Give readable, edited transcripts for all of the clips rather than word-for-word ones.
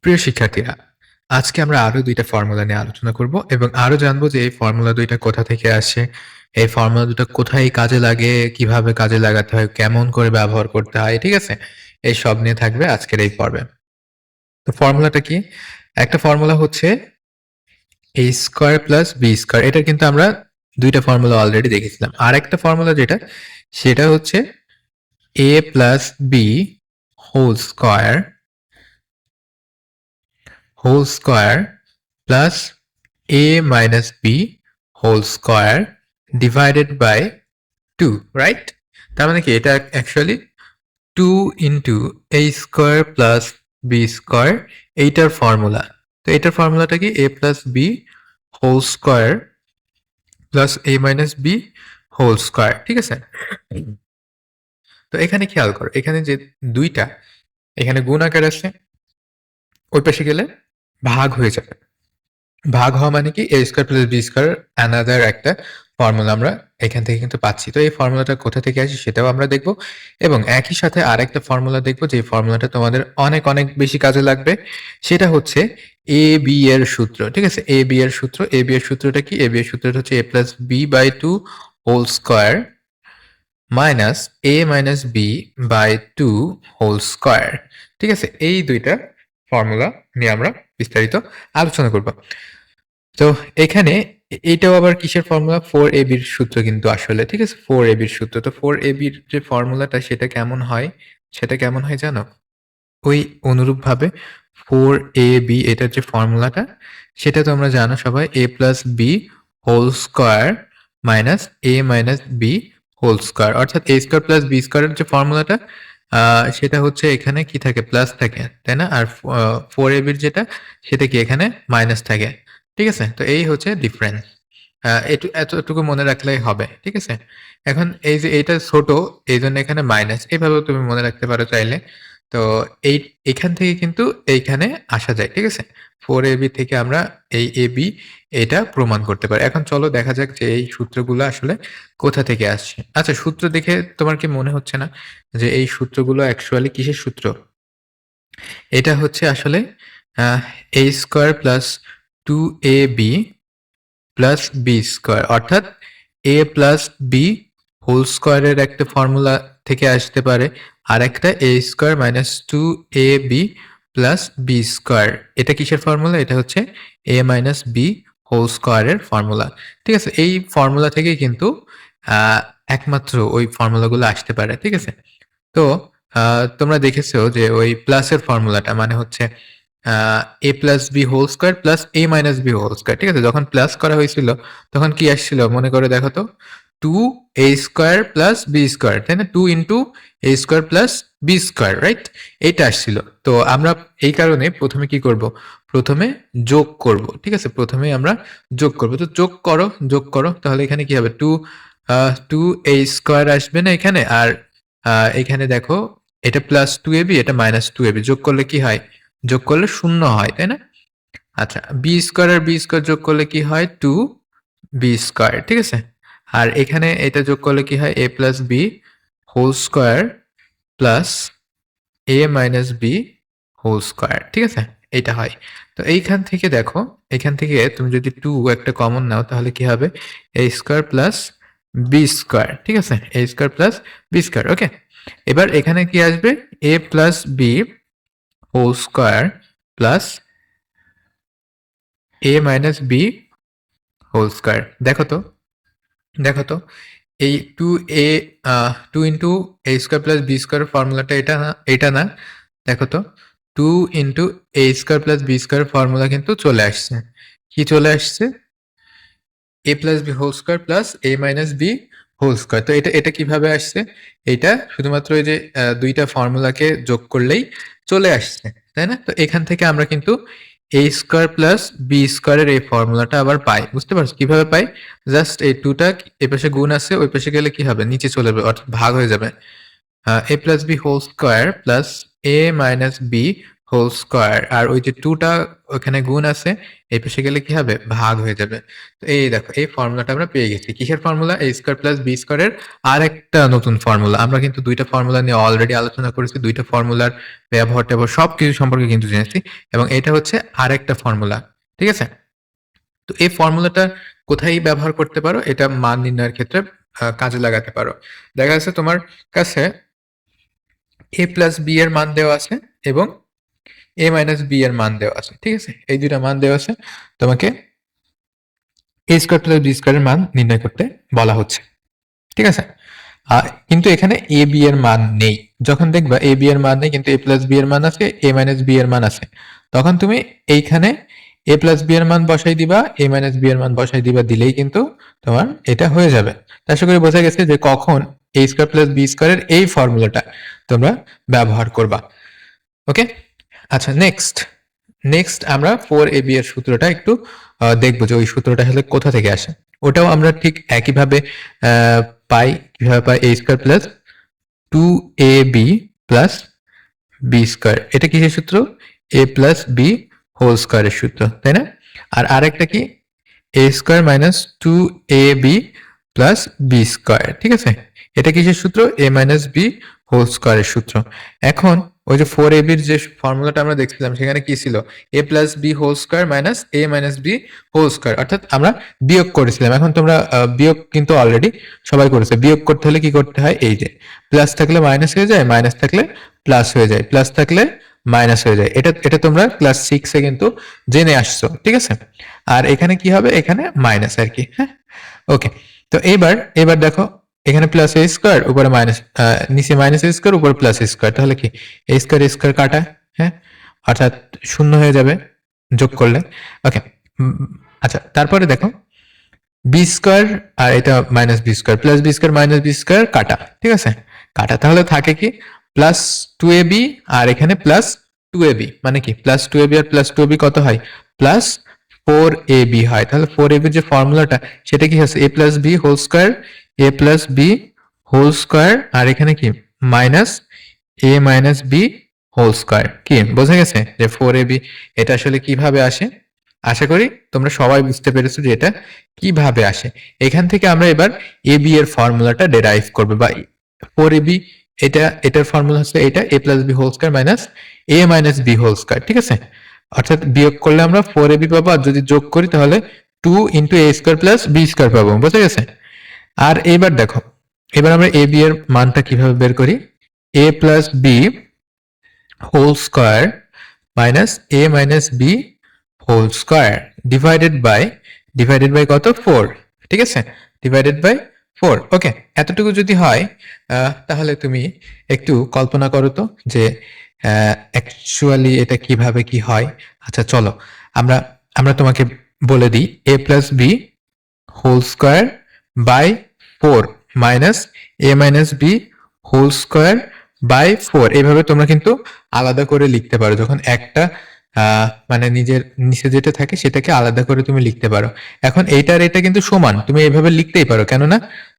প্রিয় শিক্ষার্থীরা, আজকে আমরা আরো ২ টা ফর্মুলা নিয়ে আলোচনা করব এবং আরো জানবো যে এই ফর্মুলা ২ টা কোথা থেকে আসে, এই ফর্মুলা ২ টা কোথায় কাজে লাগে, কিভাবে কাজে লাগাতে হয়, কেমন করে ব্যবহার করতে হয়, ঠিক আছে? এই সব নিয়ে থাকবে আজকের এই পর্বে। তো ফর্মুলাটা কি? একটা ফর্মুলা হচ্ছে a square plus b square. এটা কিন্তু আমরা ২ টা ফর্মুলা অলরেডি দেখেছিলাম। আরেকটা ফর্মুলা যেটা, সেটা হচ্ছে a plus b whole square plus a minus b whole square divided by 2, right? তার মানে কি এটা actually 2 into a square plus b square, এইটার ফর্মুলা। তো এটার ফর্মুলাটা কি? a plus b whole square plus a minus b whole square, ঠিক আছে? তো এখানে খেয়াল করো, এখানে যে ২টা এখানে গুণ আকার আছে, ওই পাশে গেলে ভাগ হয়ে যাবে। ভাগ হওয়া মানে কি a square plus b square another একটা ফর্মুলা আমরা এখান থেকে কিন্তু পাচ্ছি। তো এই ফর্মুলাটা কোথা থেকে আসে সেটাও আমরা দেখব এবং একই সাথে আরেকটা ফর্মুলা দেখব যে ফর্মুলাটা তোমাদের অনেক অনেক বেশি কাজে লাগবে। সেটা হচ্ছে a b এর সূত্র, ঠিক আছে? a b এর সূত্র, a b এর সূত্রটা কি? a b এর সূত্রটা হচ্ছে a plus b by 2 whole square minus a minus b by 2 whole square, ঠিক আছে? এই দুইটা ফর্মুলা নিয়ে আমরা বিস্তারিত আলোচনা করব। তো এখানে এইটাও আবার কিসের ফর্মুলা? 4ab এর সূত্র কিন্তু আসলে, ঠিক আছে? 4ab এর সূত্র। তো 4ab এর যে ফর্মুলাটা সেটা কেমন হয়? সেটা কেমন হয় জানো? ওই অনুরূপভাবে 4ab এটার যে ফর্মুলাটা সেটা তোমরা জানো সবাই, a plus b whole square minus a minus b whole square, অর্থাৎ a স্কয়ার প্লাস b স্কয়ারের যে ফর্মুলাটা সেটা হচ্ছে এখানে কি থাকে? প্লাস থাকে, তাই না? আর 4ab এর যেটা সেটা কি এখানে মাইনাস থাকে, ঠিক আছে? তো এই হচ্ছে ডিফারেন্স। এতটুকু মনে রাখলেই হবে, ঠিক আছে? এখন এই যে এইটা ছোট, এইজন্য এখানে মাইনাস, এভাবেও তুমি মনে রাখতে পারো চাইলে। তো এখান থেকে কিন্তু এইখানে আসা যায়, ঠিক আছে? 4ab থেকে আমরা এই ab এটা প্রমাণ করতে পারি। এখন চলো দেখা যাক যে এই সূত্রগুলো আসলে কোথা থেকে আসছে। আচ্ছা, সূত্র দেখে তোমার কি মনে হচ্ছে না যে এই সূত্রগুলো অ্যাকচুয়ালি কিসের সূত্র? এটা হচ্ছে আসলে আ a square plus 2ab plus B square, অর্থাৎ এ প্লাস বি হোল স্কয়ারের একটা ফর্মুলা থেকে আসতে পারে, আর একটা A square minus 2ab plus B square. এটা কিসের ফর্মুলা? এটা হচ্ছে এ মাইনাস বি হোল স্কয়ারের ফর্মুলা, ঠিক আছে? এই ফর্মুলা থেকেই কিন্তু একমাত্র ওই ফর্মুলাগুলো আসতে পারে, ঠিক আছে? তো তোমরা দেখেছো যে ওই প্লাসের ফর্মুলাটা মানে হচ্ছে a plus B whole square plus a minus B whole square, ঠিক আছে? যখন প্লাস করা হয়েছিল তখন কি আসছিল মনে করে দেখো তো? 2a square plus b square, তাই না? 2 into a square plus b square, right? এইটা আসছিল। তো আমরা এই কারণে প্রথমে কি করব? প্রথমে যোগ করব, ঠিক আছে? প্রথমেই আমরা যোগ করব। তো যোগ করো। তাহলে এখানে কি হবে? 2a স্কয়ার আসবে না এখানে? আর এখানে দেখো, এটা প্লাস 2ab, এটা মাইনাস 2ab, যোগ করলে কি হয়? যোগ করলে 0 হয়, তাই না? আচ্ছা, বি স্কয়ার আর বি স্কয়ার যোগ করলে কি হয়? 2b স্কয়ার, ঠিক আছে? আর এখানে এটা যোগ করলে কি হয়? a plus b whole square plus a minus b whole square, ঠিক আছে? এইটা হয়। তো এইখান থেকে দেখো, এখান থেকে তুমি যদি 2 একটা কমন নাও তাহলে কি হবে? a square plus b square, ঠিক আছে? a square plus b square, okay? এবার এখানে কি আসবে? a plus b whole square plus a minus b whole square. দেখো তো এই 2a 2 into a square plus b square ফর্মুলাটা এটা না। দেখো তো 2 into a square plus b square formula কিন্তু চলে আসছে। কি চলে আসছে? a plus b whole square plus a minus b whole square. তো এটা কিভাবে আসছে? এটা শুধুমাত্র এই যে ২ টা ফর্মুলাকে যোগ করলেই চলে আসছে, তাই না? তো এখান থেকে আমরা কিন্তু a স্কয়ার প্লাস b স্কয়ারের এই ফর্মুলাটা আবার পাই। বুঝতে পারছো কিভাবে পাই? জাস্ট এই 2 টা এপাশে গুণ আছে, ওই পাশে গেলে কি হবে? নিচে চলে যাবে, অর্থাৎ ভাগ হয়ে যাবে। a plus b whole square plus a minus b whole square, আর ওই যে 2 টা ওখানে গুণ আছে, এই পাশে গেলে কি হবে? ভাগ হয়ে যাবে। তো এই দেখো এই ফর্মুলাটা আমরা পেয়ে গেছি। কিসের formula? a square plus b স্কয়ারের আরেকটা নতুন ফর্মুলা। আমরা কিন্তু 2 টা ফর্মুলা নিয়ে অলরেডি আলোচনা করেছি। 2 টা ফর্মুলার ব্যবহার-ট্যাবহার সবকিছু সম্পর্কে কিন্তু জেনেছি এবং এটা হচ্ছে আরেকটা ফর্মুলা। ঠিক আছে? তো এই ফর্মুলাটা কোথায় ব্যবহার করতে পারো? এটা মান নির্ণয়ের ক্ষেত্রে কাজে লাগাতে পারো। দেখা যাচ্ছে তোমার কাছে a প্লাস b এর মান দেওয়া আছে এবং a মাইনাস b এর মান দেওয়া আছে। ঠিক আছে? এই 2 টা মান দেওয়া আছে। তোমাকে a স্কয়ার প্লাস b স্কয়ারের মান নির্ণয় করতে বলা হচ্ছে। ঠিক আছে? কিন্তু এখানে a b এর মান নেই। যখন দেখবা a b এর মান নেই কিন্তু a প্লাস b এর মান আছে, a মাইনাস b এর মান আছে। তখন তুমি এইখানে a প্লাস b এর মান বসাই দিবা, a মাইনাস b এর মান বসাই দিবা, দিলেই কিন্তু তোমার এটা হয়ে যাবে। তো আশা করি বোঝা গেছে যে কখন a স্কয়ার প্লাস b স্কয়ারের এই ফর্মুলাটা তোমরা ব্যবহার করবা। ওকে? আচ্ছা, নেক্সট আমরা 4ab এর সূত্রটা একটু দেখব যে ওই সূত্রটা আসলে কোথা থেকে আসে। ওটাও আমরা ঠিক একইভাবে পাই। কিভাবে পাই? a square plus 2ab plus b square. এটা কিসের সূত্র? a প্লাস b হোল স্কয়ারের সূত্র, তাই না? আর আরেকটা কি? a square minus 2ab plus b square. ঠিক আছে? এটা কিসের সূত্র? a মাইনাস b হোল স্কয়ারের সূত্র। এখন ওই যে 4ab এর যে ফর্মুলাটা আমরা দেখছিলাম সেখানে কি ছিল? a plus b whole square minus a minus b whole square, অর্থাৎ আমরা বিয়োগ করেছিলাম। এখন তোমরা বিয়োগ কিন্তু অলরেডি সবাই করেছে। বিয়োগ করতে হলে কি করতে হয়? এই যে প্লাস থাকলে মাইনাস হয়ে যায়, মাইনাস থাকলে প্লাস হয়ে যায়, প্লাস থাকলে মাইনাস হয়ে যায়। এটা তোমরা ক্লাস 6 এ কিন্তু জেনে আসছো। ঠিক আছে? আর এখানে কি হবে? এখানে মাইনাস আর কি। হ্যাঁ, ওকে। তো এবার দেখো এখানে প্লাস a স্কয়ার উপরে মাইনাস, নিচে মাইনাস a স্কয়ার উপরে প্লাস a স্কয়ার, তাহলে কি a স্কয়ার কাটা, হ্যাঁ, অর্থাৎ শূন্য হয়ে যাবে যোগ করলে। ওকে। আচ্ছা, তারপরে দেখো বি স্কয়ার আর এটা minus B square, plus B square minus B square কাটা। ঠিক আছে? কাটা, তাহলে থাকে কি প্লাস 2ab আর এখানে প্লাস 2ab, মানে কি প্লাস 2ab আর প্লাস 2ab কত হয়? প্লাস 4ab হয়। তাহলে 4ab যে ফর্মুলাটা সেটা কি হচ্ছে? a plus b whole square, a plus b whole square, আর এখানে কি minus a minus b whole square. কি বোঝা গেছে যে 4ab এটা আসলে কিভাবে আসে? আশা করি তোমরা সবাই বুঝতে পেরেছো যে এটা কিভাবে আসে। এখান থেকে আমরা এবার ab এর ফর্মুলাটা ডেরাইভ করব, বা 4ab এটার ফর্মুলা হচ্ছে এটা a plus b whole square minus a minus b whole square. ঠিক আছে? অর্থাৎ বিয়োগ করলে আমরা 4ab পাবো, আর যদি যোগ করি তাহলে 2 into a square plus b square পাবো। বোঝা গেছে? আর এবার দেখো, এবার আমরা ab এর মানটা কিভাবে বের করি? a plus b whole square minus a minus b whole square divided by কত? 4। ঠিক আছে? Divided by 4। ওকে, এতটুকু যদি হয় তাহলে তুমি একটু কল্পনা করো তো যে অ্যাকচুয়ালি এটা কিভাবে কি হয়। আচ্ছা চলো আমরা আমরা তোমাকে বলে দিই, a plus b whole square by 4 minus a minus b whole square by 4। এইভাবে তোমরা কিন্তু আলাদা করে লিখতে পারো। যখন একটা মানে নিজের নিচে যেটা থাকে সেটাকে আলাদা করে তুমি লিখতে পারো। এখন এইটার এটা কিন্তু সমান, তুমি এইভাবে লিখতেই পারো, কেননা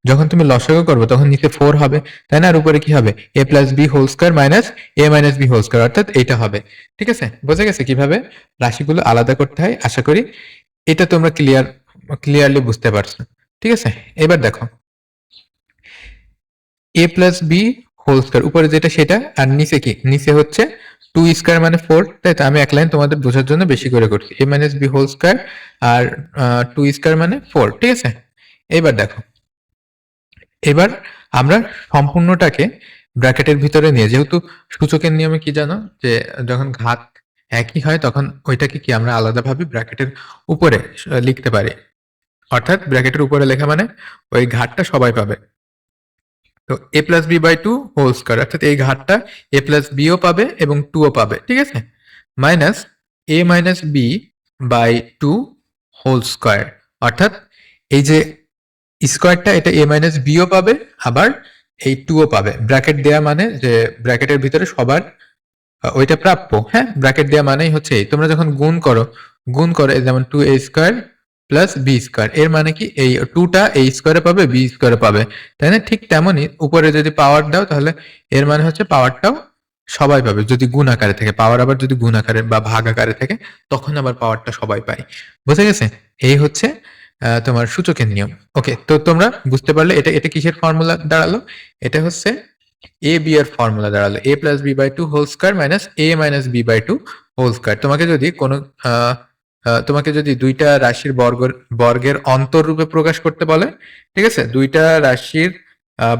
যখন তুমি লসাগু করবে তখন নিচে 4 হবে, তাই না? আর উপরে কি হবে? a plus b whole square minus a minus b whole square, অর্থাৎ এইটা হবে। ঠিক আছে? বোঝা গেছে কিভাবে রাশিগুলো আলাদা করতে হয়? আশা করি এটা তোমরা ক্লিয়ারলি বুঝতে পারছো। ঠিক আছে? এবার দেখো a plus b whole square, উপরে যেটা সেটা, আর নিচে কি? নিচে হচ্ছে 2 স্কয়ার মানে 4, তাই তো? আমি এক লাইন তোমাদের বোঝার জন্য বেশি করে করছি। a minus b whole square আর 2 স্কয়ার মানে 4। ঠিক আছে? এবার দেখো, এবার আমরা সম্পূর্ণটাকে ব্র্যাকেটের ভিতরে নিয়ে, যেহেতু সূচকের নিয়মে কি জানো যে যখন ঘাত একই হয় তখন ওইটাকে কি আমরা আলাদাভাবে ব্র্যাকেটের উপরে লিখতে পারি। অর্থাৎ ব্র্যাকেটের উপরে লেখা মানে ওই ঘাতটা সবাই পাবে। তো a plus B by 2 whole square, অর্থাৎ এই ঘাতটা a প্লাস বিও পাবে এবং 2 ও পাবে। ঠিক আছে? Minus a minus B by 2 whole square, অর্থাৎ এই যে স্কয়ারটা এটা a মাইনাস বিও পাবে, আবার এই 2 ও পাবে। ব্র্যাকেট দেয়া মানে যে ব্র্যাকেটের ভিতরে সবার ওইটা প্রাপ্য। হ্যাঁ, ব্র্যাকেট দেয়া মানেই হচ্ছে এই, তোমরা যখন গুণ করো যেমন 2a square plus B square, এর মানে কি এই 2টা a স্কয়ারে পাবে, b স্কয়ারে পাবে, তাই না? ঠিক তেমনই উপরে যদি পাওয়ার দাও তাহলে এর মানে হচ্ছে পাওয়ারটাও সবাই পাবে যদি গুণ আকারে থাকে, পাওয়ার আবার যদি গুণ আকারে বা ভাগ আকারে থাকে তখন আবার পাওয়ারটা সবাই পায়। বুঝা গেছে? এই হচ্ছে তোমার সূচকের নিয়ম। ওকে, তো তোমরা বুঝতে পারলে এটা এটা কিসের ফর্মুলা দাঁড়ালো? এটা হচ্ছে এ বি এর ফর্মুলা দাঁড়ালো, a plus B by two whole square minus a minus B by two whole square. তোমাকে যদি কোনো তোমাকে যদি দুইটা রাশির বর্গের অন্তররূপে প্রকাশ করতে বলে, ঠিক আছে, দুইটা রাশির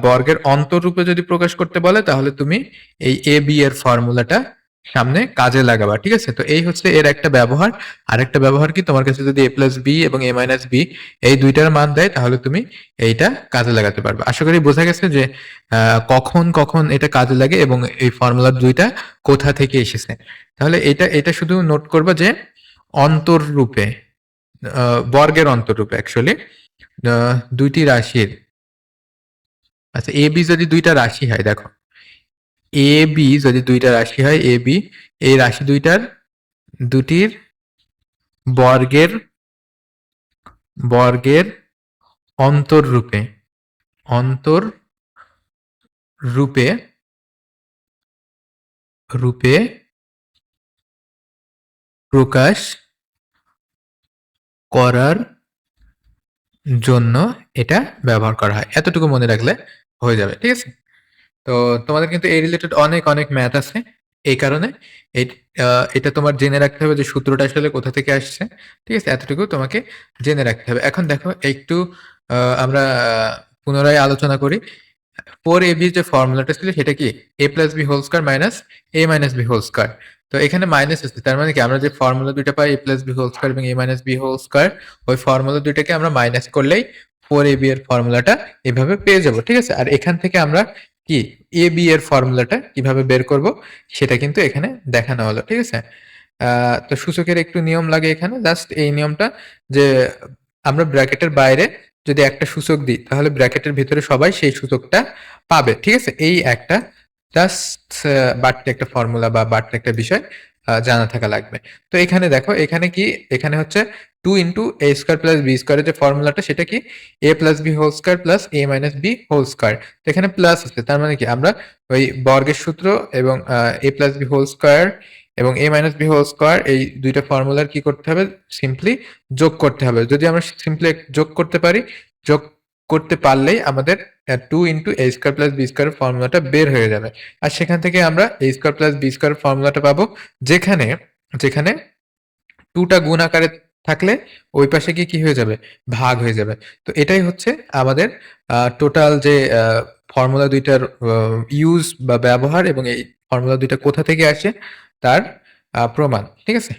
বর্গের অন্তররূপে যদি প্রকাশ করতে বলে তাহলে তুমি এই এ বি এর ফর্মুলাটা সামনে কাজে লাগাবা। ঠিক আছে, তো এই হচ্ছে এর একটা ব্যবহার। আরেকটা ব্যবহার কি, তোমার কাছে যদি a প্লাস বি এবং a মাইনাস বি এই দুইটার মান দেয় তাহলে তুমি এইটা কাজে লাগাতে পারবে। আশা করি বোঝা গেছে যে কখন কখন এটা কাজে লাগে এবং এই ফর্মুলা দুইটা কোথা থেকে এসেছে। তাহলে এটা এটা শুধু নোট করবা যে অন্তররূপে, বর্গের অন্তররূপে অ্যাকচুয়ালি দুইটি রাশির, আচ্ছা এ বি যদি দুইটা রাশি হয়, দেখো এ বি যদি দুইটা রাশি হয়, এ বি এই রাশি দুটির বর্গের বর্গের অন্তররূপে অন্তররূপে রূপে প্রকাশ করার জন্য এটা ব্যবহার করা হয়। এতটুকু মনে রাখলে হয়ে যাবে। ঠিক আছে, তো তোমাদের কিন্তু এই রিলেটেড অনেক অনেক ম্যাথ আছে। এই কারণে এটা তোমার জেনে রাখতে হবে যে সূত্রটা আসলে কোথা থেকে আসছে। ঠিক আছে, এতটুকু তোমাকে জেনে রাখতে হবে। এখন দেখো একটু আমরা পুনরায় আলোচনা করি। 4ab যে ফর্মুলাটা ছিল সেটা কি, a plus B whole square minus a minus B whole square. তো এখানে মাইনাস আছে, তার মানে কি আমরা যে ফর্মুলা দুইটা পাই a plus B whole square এবং a minus B whole square, ওই ফর্মুলা দুইটাকে আমরা মাইনাস করলেই 4ab এর ফর্মুলাটা এভাবে পেয়ে যাব। ঠিক আছে, আর এখান থেকে আমরা কি এ বি এর ফর্মুলাটা কিভাবে বের করব সেটা কিন্তু এখানে দেখানো হলো। ঠিক আছে, তো সূচকের একটু নিয়ম লাগে এখানে, জাস্ট এই নিয়মটা যে আমরা ব্র্যাকেটের বাইরে যদি একটা সূচক দিই তাহলে ব্র্যাকেটের ভিতরে সবাই সেই সূচকটা পাবে। ঠিক আছে, এই একটা জাস্ট বাড়তি একটা ফর্মুলা বা বাড়তি একটা বিষয় জানা থাকা লাগবে। তো এখানে দেখো, এখানে কি, এখানে হচ্ছে 2 into A square plus B স্কোয়ারের যে ফর্মুলাটা সেটা কি A plus B whole square plus A minus B whole square. তো এখানে প্লাস আছে, তার মানে কি আমরা ওই বর্গের সূত্র এবং এ প্লাস বি হোল স্কোয়ার এবং এ মাইনাস বি হোল স্কোয়ার এই দুইটা ফর্মুলার কি করতে হবে, সিম্পলি যোগ করতে হবে। যদি আমরা সিম্পলি যোগ করতে পারি, যোগ করতে পারলেই আমাদের 2 into A square plus B square ফর্মুলাটা বের হয়ে যাবে। আর সেখান থেকে আমরা এ স্কোয়ার প্লাস বি স্কোয়ার ফর্মুলাটা পাবো, যেখানে যেখানে 2টা গুণ আকারে থাকলে ওই পাশে গিয়ে কি হয়ে যাবে, ভাগ হয়ে যাবে। তো এটাই হচ্ছে আমাদের টোটাল যে ফর্মুলা দুইটার ইউজ বা ব্যবহার এবং এই ফর্মুলা দুইটা কোথা থেকে আসে তার প্রমাণ। ঠিক আছে।